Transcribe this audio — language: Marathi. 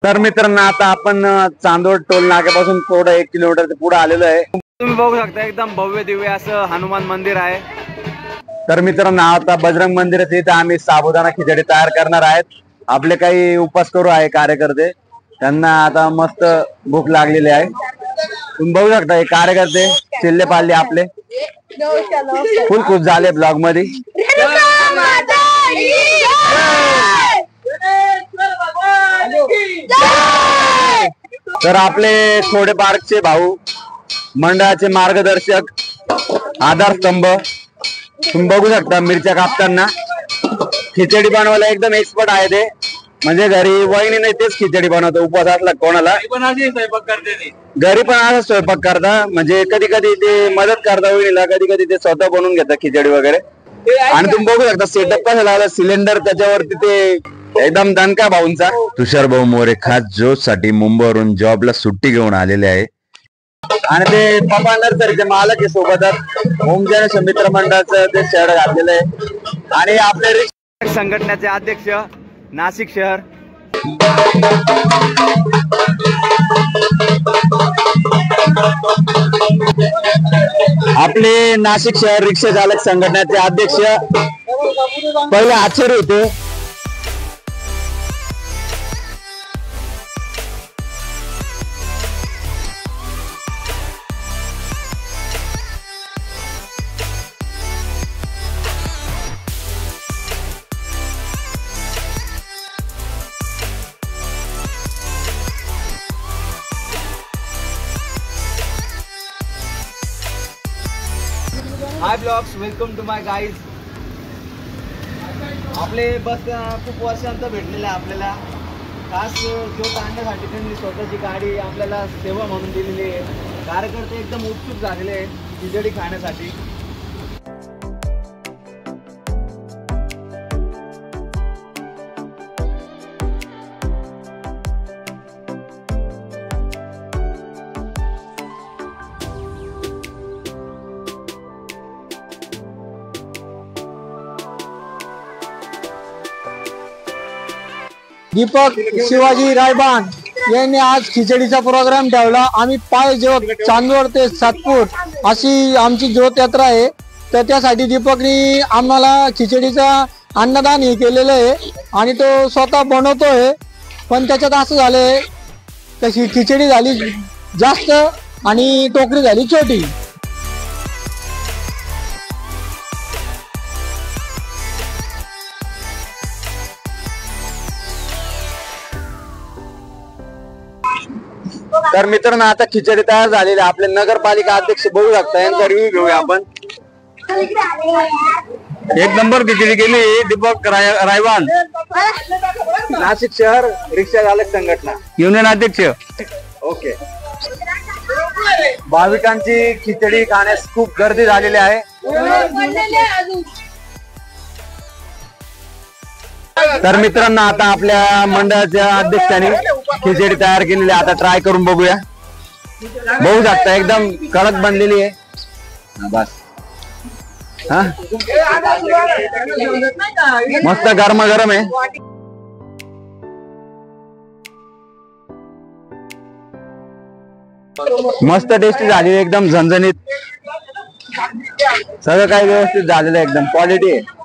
तर मित्रांनो आता आपण चांदोड टोल नाक्यापासून थोडं 1 किलोमीटर पुढे आलेलो आहे। तुम्ही बघू शकता एकदम भव्य दिव्य असं हनुमान मंदिर आहे। तर मित्रांनो आता बजरंग मंदिरात इथे आम्ही साबुदाणा खिचडी तयार करणार आहेत। आपले काही उपास करू आहे कार्यकर्ते, त्यांना आता मस्त भूक लागलेली आहे। तुम्ही बघू शकता हे कार्यकर्ते चिल्ले पाल्ले आपले फुल खुश झाले ब्लॉग मध्ये। तर आपले थोडे पार्कचे भाऊ, मंडळाचे मार्गदर्शक, आधारस्तंभ तुम्ही बघू शकता मिरच्या कापताना। खिचडी बनवायला एकदम एक्सपर्ट आहे ते, म्हणजे घरी वहिनी नाही तेच खिचडी बनवतो। उपवास असला कोणाला घरी पण असं स्वयंपाक करता, म्हणजे कधी कधी ते मदत करता वहिनीला, कधी कधी ते स्वतः बनवून घेतात खिचडी वगैरे। आणि तुम्ही बघू शकता सेटअप कसा लागला, सिलेंडर त्याच्यावरती ते एकदम दणका भाऊंचा। तुषार भाऊ मोरे खास जोश साठी मुंबईवरून जॉबला सुट्टी घेऊन आलेले आहे। आणि ते पप्पा नर्सरीचे मालक आहे सोबतच, होम जनरेशन मित्र मंडळाचं ते शहर घातलेलं आहे। आणि आपले संघटनेचे अध्यक्ष नाशिक शहर, आपले नाशिक शहर रिक्षा चालक संघटनेचे अध्यक्ष पहिले आचार्य होते। Hi blogs, welcome to my guys. आपले बस खूप वर्षांतर भेटलेले आहे आपल्याला। खास ज्योत आणण्यासाठी त्यांनी स्वतःची गाडी आपल्याला सेवा म्हणून दिलेली आहे। कार्यकर्ते एकदम उत्सुक झालेले आहेत खिचडी खाण्यासाठी। दीपक शिवाजी रायबान यांनी आज खिचडीचा प्रोग्राम ठेवला। आम्ही पाय ज्योत चांदोड ते सातपूर अशी आमची ज्योत यात्रा आहे, तर त्यासाठी दीपकनी आम्हाला खिचडीचा अन्नदान हे केलेलं आहे आणि तो स्वतः बनवतोय। पण त्याच्यात असं झालंय त्याची खिचडी झाली जास्त आणि टोकरी झाली छोटी। तर मित्रांनो आता खिचडी तयार झालेली, आपले नगरपालिका अध्यक्ष बघू शकता, यांचा रिव्ह्यू घेऊया आपण। एक नंबर खिचडी केली दीपक रायवान, नाशिक शहर रिक्षा चालक संघटना युनियन अध्यक्ष। ओके, भाविकांची खिचडी खाण्यास खूप गर्दी झालेली आहे। तर मित्रांनो आता आपल्या मंडळाच्या अध्यक्षाने खिचडी तयार केलेली, आता ट्राय करून बघूया। बघू शकता एकदम कडक बनलेली आहे। बस हा मस्त गरम आहे। मस्त टेस्टी झाली, एकदम झणझणीत, सगळं काही व्यवस्थित झालेलं आहे, एकदम क्वालिटी आहे।